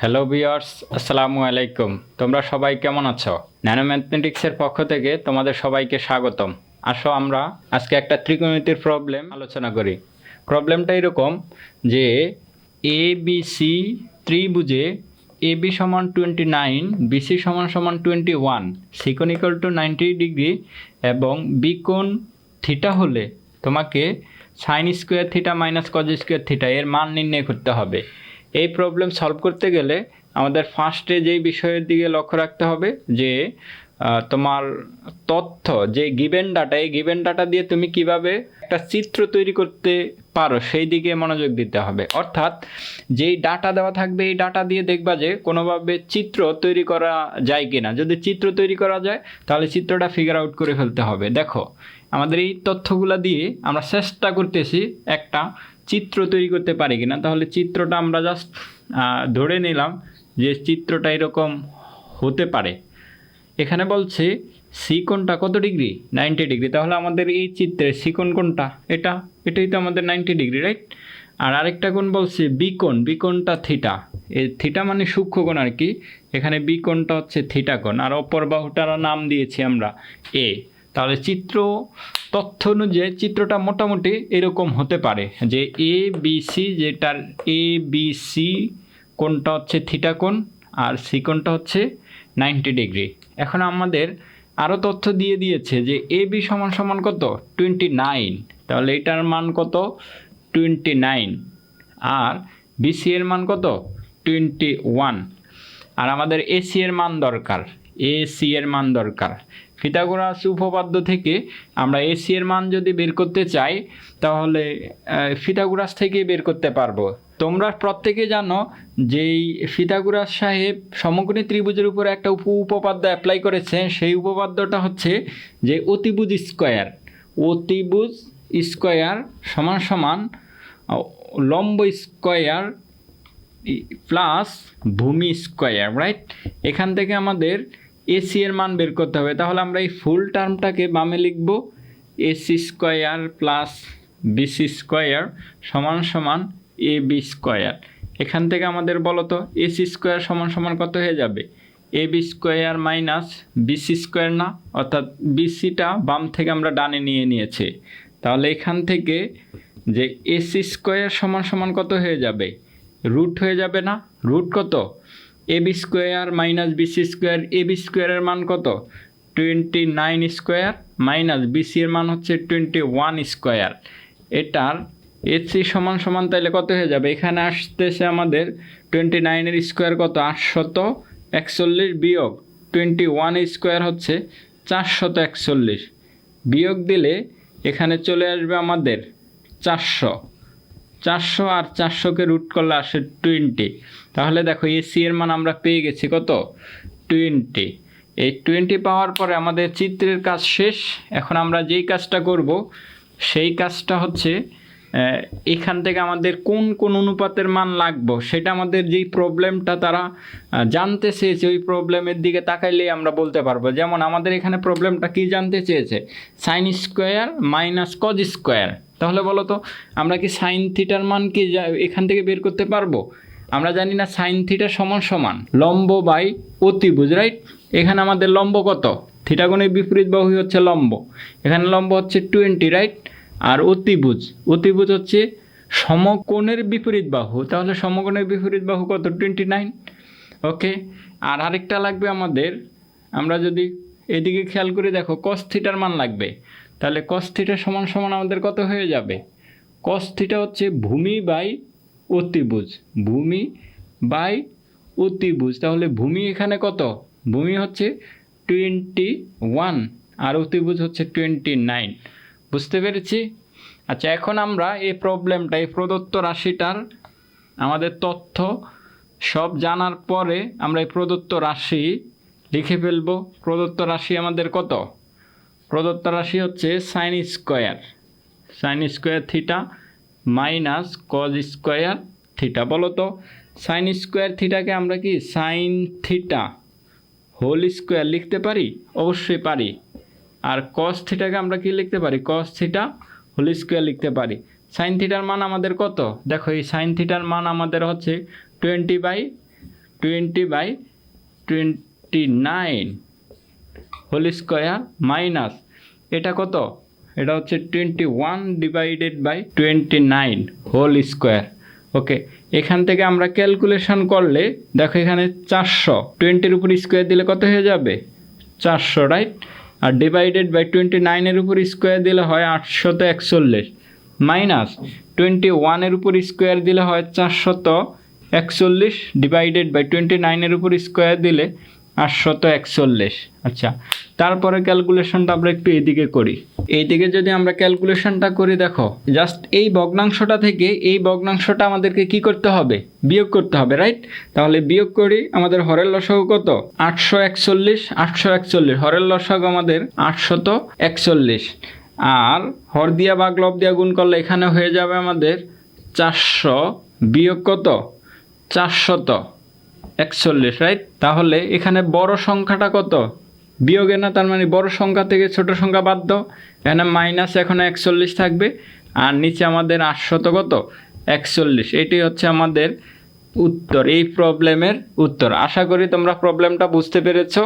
Hello viewers, আসসালামু আলাইকুম। তোমরা সবাই কেমন আছো? ন্যানো ম্যাথমেটিক্সের পক্ষ থেকে তোমাদের সবাইকে স্বাগতম। আসো আমরা আজকে একটা ত্রিকোণমিতির প্রবলেম আলোচনা করি। প্রবলেমটা এরকম যে A B C ত্রিভুজে A B সমান 29, বিসি সমান 21, সিকোণ ইকুয়াল টু 90 ডিগ্রি এবং বি কোণ থিটা হলে তোমাকে sine square theta minus cos square theta এর মান নির্ণয় করতে হবে। এই প্রবলেম সলভ করতে গেলে আমাদের ফার্স্টে যেই বিষয়ের দিকে লক্ষ্য রাখতে হবে যে তোমার তথ্য যে গিভেন ডাটা, এই গিভেন ডাটা দিয়ে তুমি কিভাবে একটা চিত্র তৈরি করতে পারো সেই দিকে মনোযোগ দিতে হবে। অর্থাৎ যেই ডাটা দেওয়া থাকবে এই ডাটা দিয়ে দেখবা যে কোনোভাবে চিত্র তৈরি করা যায় কিনা। যদি চিত্র তৈরি করা যায় তাহলে চিত্রটা ফিগার আউট করে ফেলতে হবে। দেখো আমাদের এই তথ্যগুলো দিয়ে আমরা চেষ্টা করতেছি একটা চিত্র তৈরি করতে পারি কিনা। তাহলে চিত্রটা আমরা জাস্ট ধরে নিলাম যে চিত্রটা এরকম হতে পারে। এখানে বলছে সি কোণটা কত ডিগ্রি? 90 ডিগ্রি। তাহলে আমাদের এই চিত্রের সি কোণ কোণটা এটাই তো আমাদের 90 ডিগ্রি, রাইট? আর আরেকটা কোণ বলছে বি কোণটা থিটা। এই থিটা মানে সূক্ষ্ম কোণ আর কি। এখানে বি কোণটা হচ্ছে থিটা কোণ, আর অপর বাহুটার নাম দিয়েছি আমরা এ। তাহলে চিত্র তথ্য অনুযায়ী চিত্রটা মোটামুটি এরকম হতে পারে যে এ বি সি, যেটার এ বি সি কোণটা হচ্ছে থিটা কোণ আর সি কোণটা হচ্ছে 90 ডিগ্রি। এখন আমাদের আরও তথ্য দিয়ে দিয়েছে যে এ বি সমান সমান কত? 29। তাহলে এটার মান কত? 29। আর বিসি এর মান কত? 21। আর আমাদের এসি এর মান দরকার, এসি এর মান দরকার। পিথাগোরাস উপপাদ্য থেকে আমরা এসি এর মান যদি বের করতে চাই তাহলে পিথাগোরাস থেকেই বের করতে পারবো। তোমরা প্রত্যেকে জানো যেই পিথাগোরাস সাহেব সমকোণী ত্রিভুজের উপরে একটা উপপাদ্য অ্যাপ্লাই করেছে। সেই উপপাদ্যটা হচ্ছে যে অতিভুজ স্কয়ার সমান সমান লম্ব স্কয়ার প্লাস ভূমি স্কয়ার, রাইট? এখান থেকে আমাদের এসি এর মান বের করতে হবে। তাহলে আমরা এই ফুল টার্মটাকে বামে লিখব, AC square plus BC square সমান সমান এ বি স্কয়ার। এখান থেকে আমাদের বলো তো এসি স্কয়ার সমান সমান কত হয়ে যাবে? A B square minus BC square না? অর্থাৎ বিসিটা বাম থেকে আমরা ডানে নিয়ে নিয়েছি। তাহলে এখান থেকে যে এসি স্কয়ার সমান সমান কত হয়ে যাবে? রুট হয়ে যাবে না? রুট কত? A B square minus BC square. A B স্কোয়ারের মান কত? 29 স্কোয়ার মাইনাস বিসি এর মান হচ্ছে 21 স্কোয়ার। এটার এসি সমান সমান তাহলে কত হয়ে যাবে? এখানে আসতেছে আমাদের 29-এর স্কোয়ার কত? 841 বিয়োগ 21 স্কোয়ার হচ্ছে 441। বিয়োগ দিলে এখানে চলে আসবে আমাদের 400 আর 400কে রুট করলে আসে 20। তাহলে দেখো এসি এর মান আমরা পেয়ে গেছি কত? 20। এই 20 পাওয়ার পরে আমাদের চিত্রের কাজ শেষ। এখন আমরা যেই কাজটা করব সেই কাজটা হচ্ছে এখান থেকে আমাদের কোন কোন অনুপাতের মান লাগবে সেটা আমাদের যেই প্রবলেমটা তারা জানতে চেয়েছে ওই প্রবলেমের দিকে তাকাইলেই আমরা বলতে পারবো। যেমন আমাদের এখানে প্রবলেমটা কি জানতে চেয়েছে? Sine square minus cos square. তাহলে বলো তো আমরা কি সাইন থিটার মান কি এখান থেকে বের করতে পারবো? আমরা জানি না সাইন থিটা সমান সমান লম্ব বাই অতিভুজ, রাইট? এখানে আমাদের লম্ব কত? থিটা কোণের বিপরীত বাহু হচ্ছে লম্ব। এখানে লম্ব হচ্ছে 20, রাইট? আর অতিভুজ হচ্ছে সমকোণের বিপরীত বাহু। তাহলে সমকোণের বিপরীত বাহু কত? 29। ওকে। আর আরেকটা লাগবে আমাদের, আমরা যদি এদিকে খেয়াল করে দেখো কস থিটার মান লাগবে। তাহলে কস থিটা সমান সমান আমাদের কত হয়ে যাবে? কস থিটা হচ্ছে ভূমি বাই অতিভুজ। তাহলে ভূমি এখানে কত? ভূমি হচ্ছে 21 আর অতিভুজ হচ্ছে 29। বুঝতে পেরেছি? আচ্ছা, এখন আমরা এই প্রবলেমটা, এই প্রদত্ত রাশিটার আমাদের তথ্য সব জানার পরে আমরা এই প্রদত্ত রাশি লিখে ফেলব। প্রদত্ত রাশি আমাদের কত? প্রদত্ত রাশি হচ্ছে sine square theta minus cos square theta. বলো তো সাইন স্কোয়ার থিটাকে আমরা কি সাইন থিটা হোল স্কোয়ার লিখতে পারি? অবশ্যই পারি। আর কস থিটাকে আমরা কি লিখতে পারি? কস থিটা হোল স্কোয়ার লিখতে পারি। সাইন থিটার মান আমাদের কত? দেখো এই সাইন থিটার মান আমাদের হচ্ছে 20/2 20/29 হোল স্কোয়ার মাইনাস এটা কত, এটা হচ্ছে 21/29 হোল স্কোয়ার। ওকে, এখান থেকে আমরা ক্যালকুলেশন করলে দেখো এখানে 400, 20-এর উপর স্কোয়ার দিলে কত হয়ে যাবে 400, রাইট? আর /29-এর উপর স্কোয়ার দিলে হয় 841, মাইনাস 21-এর উপর স্কোয়ার দিলে হয় 441, /29-এর উপর স্কোয়ার দিলে 841। আচ্ছা, তারপরে ক্যালকুলেশনটা আমরা একটু এইদিকে করি। এইদিকে যদি আমরা ক্যালকুলেশনটা করি, দেখো জাস্ট এই ভগ্নাংশটা থেকে এই ভগ্নাংশটা আমাদেরকে কি করতে হবে, বিয়োগ করতে হবে, রাইট? তাহলে বিয়োগ করি, আমাদের হরের লসাগু কত 841, হরের লসাগু আমাদের 841, আর হর দিয়া ভাগ লব দিয়া গুণ করলে এখানে হয়ে যাবে আমাদের 400 বিয়োগ কত 441, রাইট? তাহলে এখানে বড় সংখ্যাটা কত বিয়োগে না, তার মানে বড় সংখ্যা থেকে ছোট সংখ্যা বাদ দাও, এখানে মাইনাস এখানে 41 থাকবে, আর নিচে আমাদের 841। এটি হচ্ছে আমাদের উত্তর, এই প্রবলেমের উত্তর। আশা করি তোমরা প্রবলেমটা বুঝতে পেরেছো।